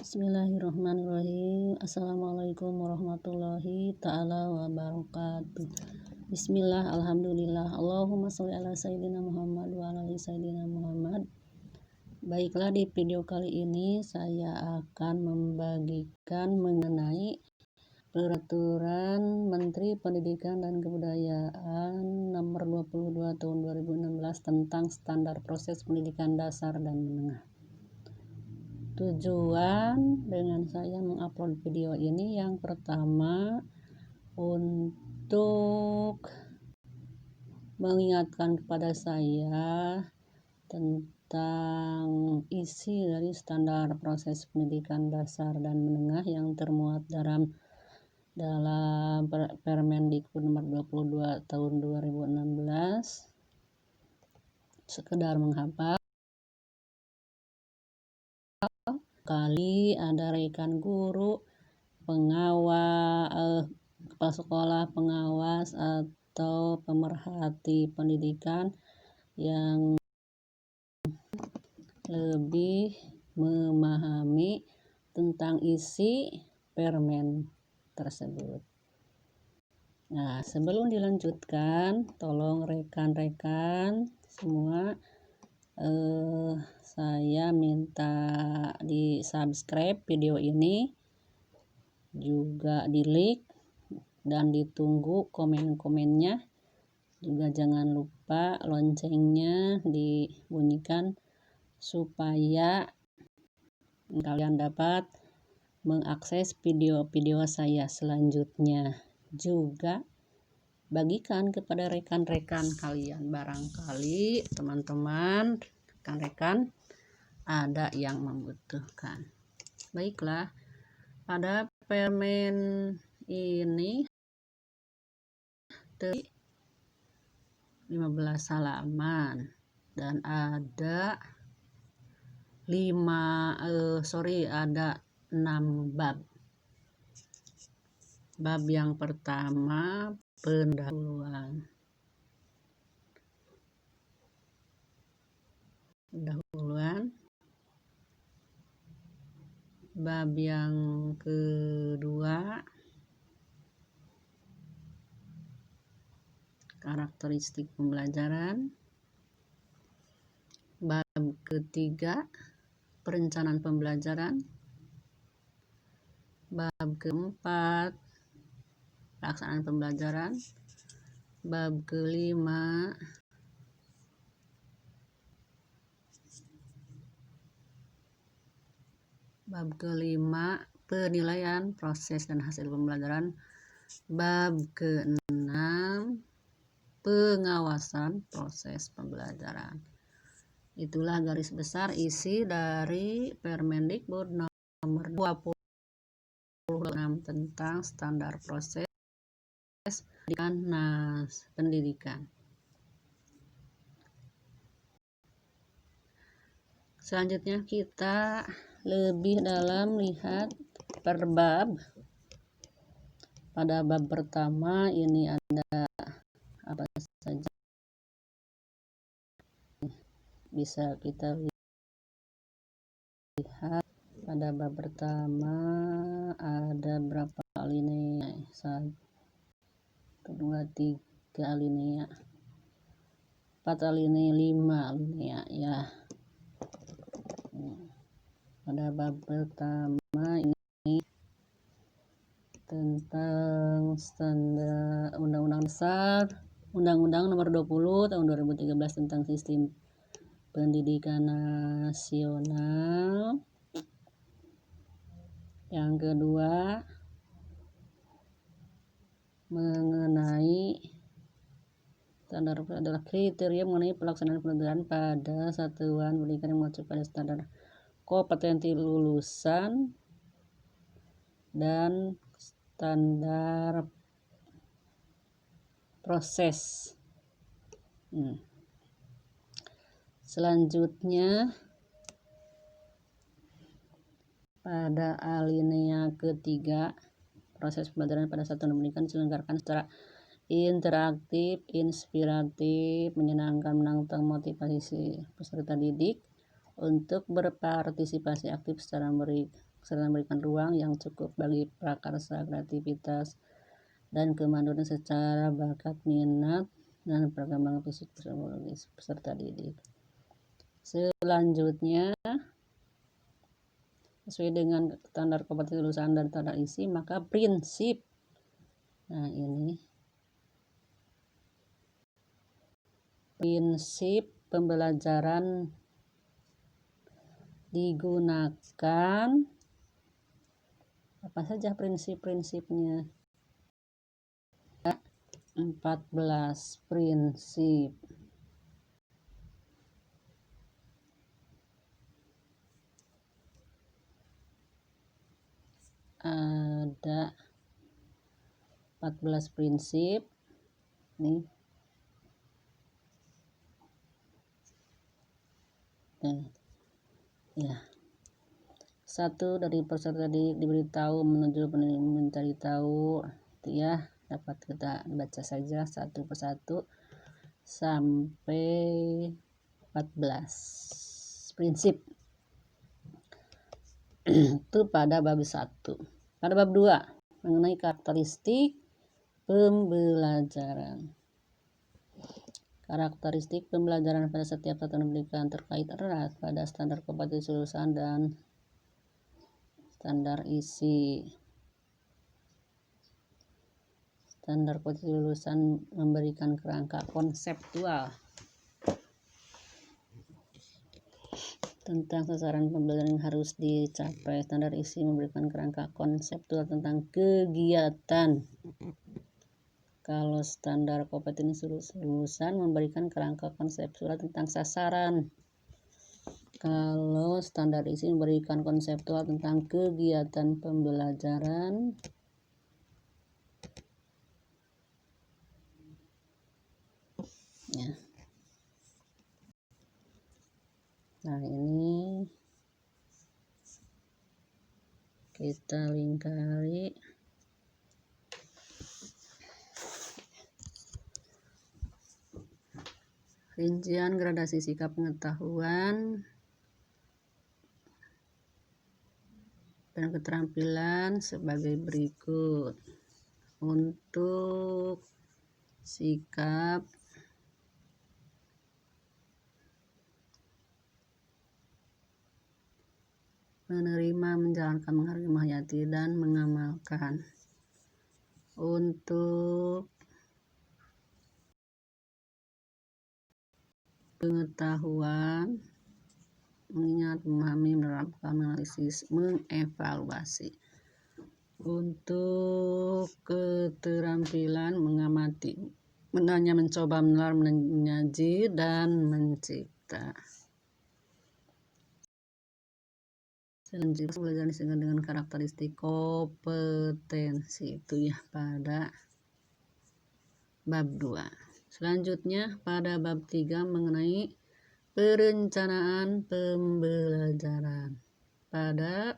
Bismillahirrahmanirrahim. Assalamualaikum warahmatullahi ta'ala wabarakatuh. Bismillah, alhamdulillah. Allahumma sholli ala sayyidina Muhammad wa ala ali sayyidina Muhammad. Baiklah, di video kali ini saya akan membagikan mengenai Peraturan Menteri Pendidikan dan Kebudayaan Nomor 22 Tahun 2016 tentang standar proses pendidikan dasar dan menengah. Tujuan dengan saya mengupload video ini yang pertama untuk mengingatkan kepada saya tentang isi dari standar proses pendidikan dasar dan menengah yang termuat dalam Permendikbud nomor 22 tahun 2016. Sekedar menghafal. Kali ada rekan guru, pengawas, kepala sekolah, pengawas atau pemerhati pendidikan yang lebih memahami tentang isi permen tersebut. Nah, sebelum dilanjutkan, tolong rekan-rekan semua saya minta di subscribe video ini, juga di like dan ditunggu komen-komennya, juga jangan lupa loncengnya dibunyikan supaya kalian dapat mengakses video-video saya selanjutnya. Juga bagikan kepada rekan-rekan kalian, barangkali teman-teman rekan-rekan ada yang membutuhkan. Baiklah, pada permen ini 15 halaman dan ada 6 bab. Bab yang pertama pendahuluan. Bab yang kedua karakteristik pembelajaran. Bab ketiga perencanaan pembelajaran. Bab keempat pelaksanaan pembelajaran. Bab kelima penilaian proses dan hasil pembelajaran. Bab keenam pengawasan proses pembelajaran. Itulah garis besar isi dari Permendikbud nomor 26 tentang standar proses pendidikan. Selanjutnya kita lebih dalam lihat per bab. Pada bab pertama ini ada apa saja, bisa kita lihat. Pada bab pertama ada berapa alinea? 1, 2, 3 alinea, 4 alinea, 5 alinea ya. Pada bab pertama ini tentang standar Undang-Undang Dasar, Undang-Undang Nomor 20 Tahun 2013 tentang Sistem Pendidikan Nasional. Yang kedua mengenai standar adalah kriteria mengenai pelaksanaan pembelajaran pada satuan pendidikan yang mengacu pada standar kompetensi lulusan dan standar proses. Selanjutnya pada alinea ketiga, proses pembelajaran pada satuan pendidikan diselenggarakan secara interaktif, inspiratif, menyenangkan, menantang, motivasi peserta didik untuk berpartisipasi aktif secara serta memberikan ruang yang cukup bagi prakarsa, kreativitas, dan kemandirian secara bakat, minat, dan perkembangan fisik psikologis peserta didik. Selanjutnya, sesuai dengan standar kompetensi lulusan dan standar isi, maka prinsip. Nah, ini prinsip pembelajaran digunakan. Apa saja prinsip-prinsipnya? 14 prinsip. Ada 14 prinsip nih. Ya. 1, dari peserta diberitahu menuju mencari tahu, itu ya, dapat kita baca saja satu persatu sampai 14 prinsip. Itu pada bab 1. Pada bab 2 mengenai karakteristik pembelajaran. Karakteristik pembelajaran pada setiap satuan pendidikan terkait erat pada standar kompetensi lulusan dan standar isi. Standar kompetensi lulusan memberikan kerangka konseptual tentang sasaran pembelajaran yang harus dicapai. Standar isi memberikan kerangka konseptual tentang kegiatan. Kalau standar kompetensi lulusan memberikan kerangka konseptual tentang sasaran. Kalau standar isi memberikan konseptual tentang kegiatan pembelajaran. Ya. Nah, ini kita lingkari. Rincian gradasi sikap pengetahuan dan keterampilan sebagai berikut. Untuk sikap menerima, menjalankan, menghargai, menghayati, dan mengamalkan. Untuk pengetahuan, mengingat, memahami, menerapkan, menganalisis, mengevaluasi. Untuk keterampilan, mengamati, menanya, mencoba, menelar, menyaji, dan mencipta. Selanjutnya belajar dengan karakteristik kompetensi, itu ya pada bab 2. Selanjutnya pada bab 3 mengenai perencanaan pembelajaran. Pada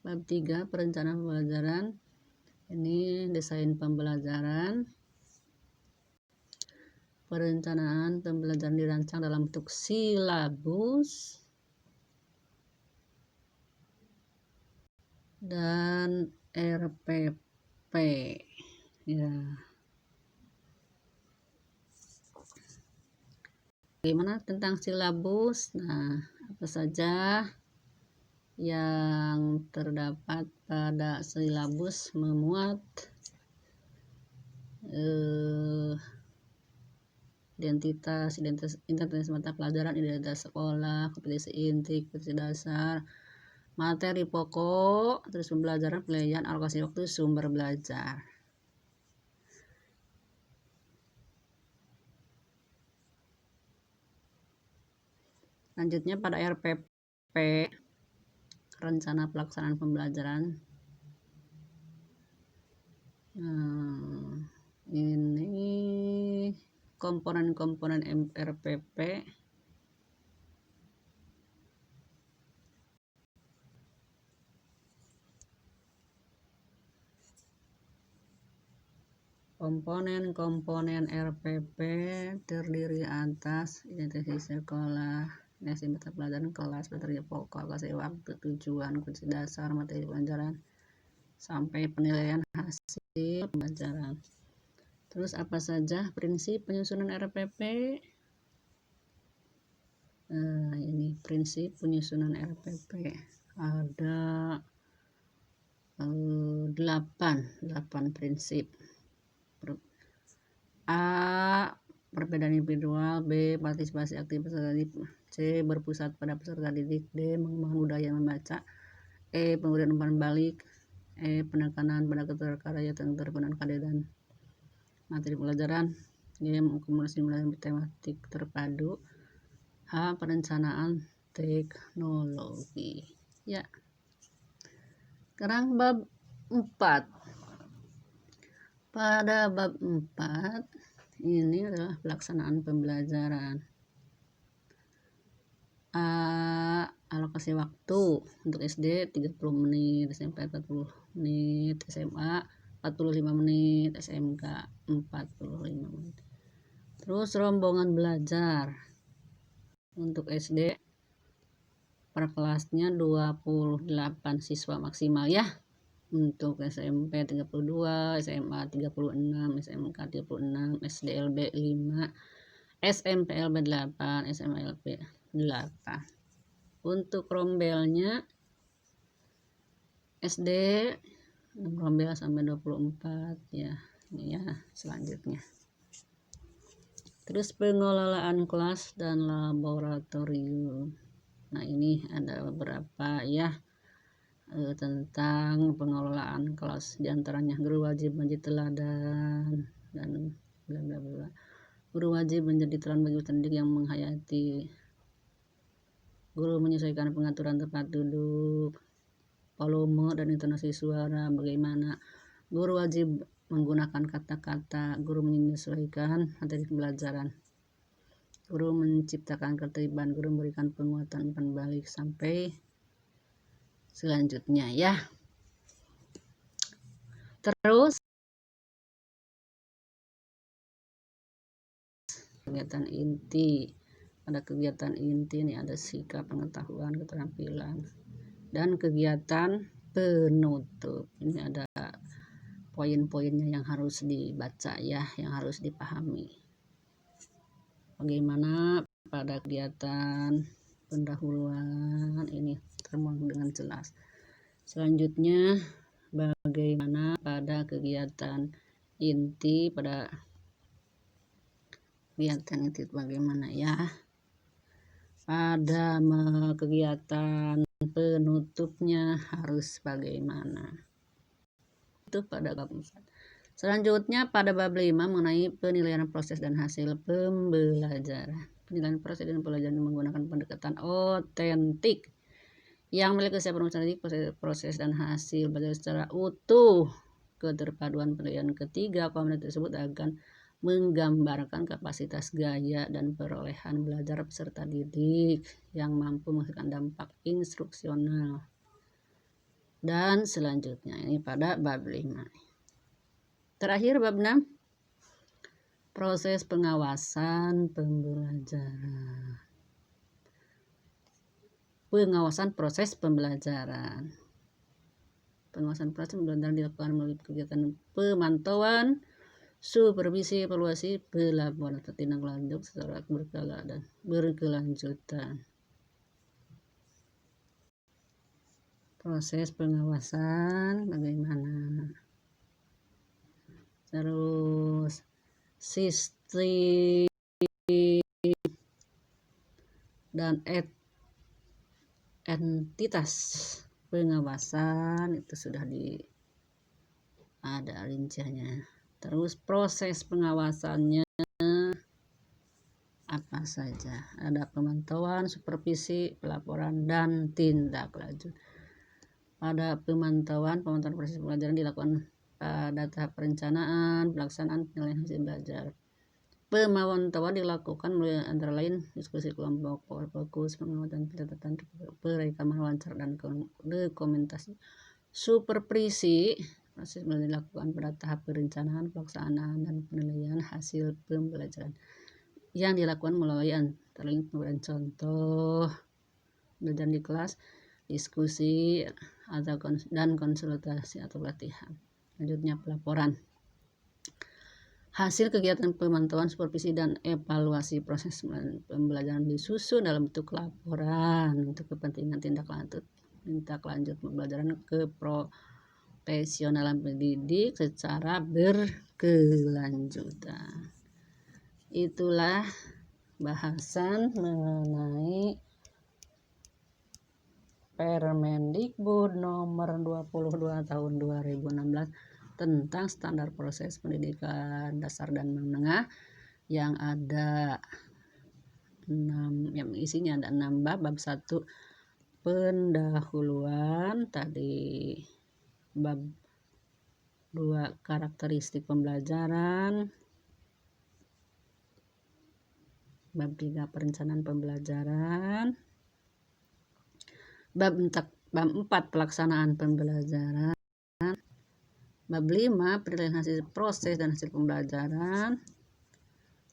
bab 3 perencanaan pembelajaran, ini desain pembelajaran. Perencanaan pembelajaran dirancang dalam bentuk silabus dan RPP. Ya. Bagaimana tentang silabus? Nah, apa saja yang terdapat pada silabus memuat identitas mata pelajaran, identitas sekolah, kompetensi inti, kompetensi dasar, materi pokok, terus pembelajaran, penilaian, alokasi waktu, sumber belajar. Selanjutnya pada RPP, rencana pelaksanaan pembelajaran. Ini komponen-komponen RPP. Komponen-komponen RPP terdiri atas identitas sekolah, Ngasih mata pelajaran kelas, materi pokok, kasih waktu, tujuan, kunci dasar, materi pelajaran, sampai penilaian hasil pembelajaran. Terus apa saja prinsip penyusunan RPP? Ini prinsip penyusunan RPP ada 8 prinsip. A. Perbedaan individual. B. Partisipasi aktif peserta didik. C. Berpusat pada peserta didik. D. Mengembangkan budaya membaca. E. Pemberian umpan balik. E. Penekanan pada keterkaitan penggunaan KD dan materi pelajaran. G. Akumulasi tematik terpadu. H. Perencanaan teknologi. Ya. Sekarang bab 4. Pada bab 4 ini adalah pelaksanaan pembelajaran. A. Alokasi waktu untuk SD 30 menit, SMP 40 menit, SMA 45 menit, SMK 45 menit. Terus rombongan belajar untuk SD per kelasnya 28 siswa maksimal ya. Untuk SMP 32, SMA 36, SMK 36, SDLB 5, SMPLB 8, SMLB 8. Untuk rombelnya SD rombel sampai 24 ya. Ini ya selanjutnya. Terus pengelolaan kelas dan laboratorium. Nah, ini ada beberapa ya tentang pengelolaan kelas, diantaranya guru wajib menjadi teladan dan bla bla bla. Guru wajib menjadi teladan bagi peserta didik yang menghayati. Guru menyesuaikan pengaturan tempat duduk, volume dan intonasi suara bagaimana. Guru wajib menggunakan kata-kata. Guru menyesuaikan materi pembelajaran. Guru menciptakan ketertiban. Guru memberikan penguatan umpan balik sampai selanjutnya ya. Terus kegiatan inti. Pada kegiatan inti ini ada sikap, pengetahuan, keterampilan, dan kegiatan penutup. Ini ada poin-poinnya yang harus dibaca ya, yang harus dipahami. Bagaimana pada kegiatan pendahuluan ini termuat dengan jelas. Selanjutnya bagaimana pada kegiatan inti, pada kegiatan inti bagaimana ya. Pada kegiatan penutupnya harus bagaimana. Itu pada bab 4. Selanjutnya pada bab 5 mengenai penilaian proses dan hasil pembelajaran. Penilaian proses dan pembelajaran menggunakan pendekatan otentik yang memiliki kesiapan didik, proses dan hasil belajar secara utuh. Keterpaduan penilaian ketiga komponen tersebut akan menggambarkan kapasitas gaya dan perolehan belajar peserta didik yang mampu menghasilkan dampak instruksional. Dan selanjutnya ini pada bab 5. Terakhir bab 6. Proses pengawasan pembelajaran. Pengawasan proses pembelajaran. Pengawasan proses pembelajaran dilakukan melalui kegiatan pemantauan, supervisi, evaluasi, pelaporan atau tindak lanjut secara berkala dan berkelanjutan. Proses pengawasan bagaimana? Terus sistem dan entitas pengawasan itu sudah ada rinciannya. Terus proses pengawasannya apa saja? Ada pemantauan, supervisi, pelaporan, dan tindak lanjut. Pada pemantauan proses pembelajaran dilakukan pada tahap perencanaan, pelaksanaan, penilaian hasil belajar. Pemantauan dilakukan melalui antara lain diskusi kelompok, fokus, pengamatan, pencatatan, perekaman wawancara, dan dokumentasi. Supervisi proses dilakukan pada tahap perencanaan, pelaksanaan, dan penilaian hasil pembelajaran. yang dilakukan melalui antara lain pemberian contoh, belajar di kelas, diskusi, dan konsultasi atau pelatihan. Selanjutnya pelaporan. Hasil kegiatan pemantauan, supervisi, dan evaluasi proses pembelajaran disusun dalam bentuk laporan untuk kepentingan tindak lanjut pembelajaran keprofesionalan pendidik secara berkelanjutan. Itulah bahasan mengenai Permendikbud nomor 22 tahun 2016 tentang standar proses pendidikan dasar dan menengah yang ada 6, yang isinya ada 6 bab. Bab 1 pendahuluan, tadi bab 2 karakteristik pembelajaran, bab 3 perencanaan pembelajaran, bab 4 pelaksanaan pembelajaran, bab 5 penilaian hasil proses dan hasil pembelajaran.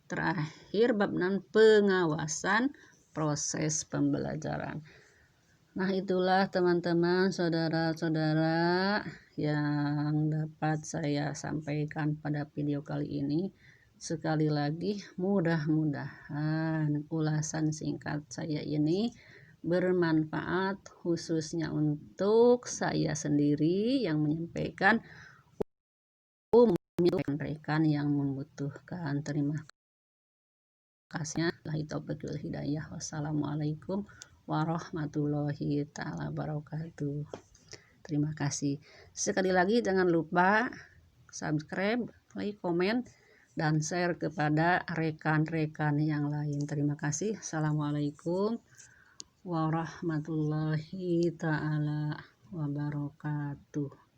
Terakhir bab 6 pengawasan proses pembelajaran. Nah, itulah teman-teman, saudara-saudara yang dapat saya sampaikan pada video kali ini. Sekali lagi, mudah-mudahan ulasan singkat saya ini bermanfaat khususnya untuk saya sendiri yang menyampaikan, rekan yang membutuhkan. Terima kasih. Taufiqul hidayah. Wassalamualaikum warahmatullahi ta'ala wabarakatuh. Terima kasih. Sekali lagi jangan lupa subscribe, like, komen, dan share kepada rekan-rekan yang lain. Terima kasih. Assalamualaikum warahmatullahi ta'ala wabarakatuh.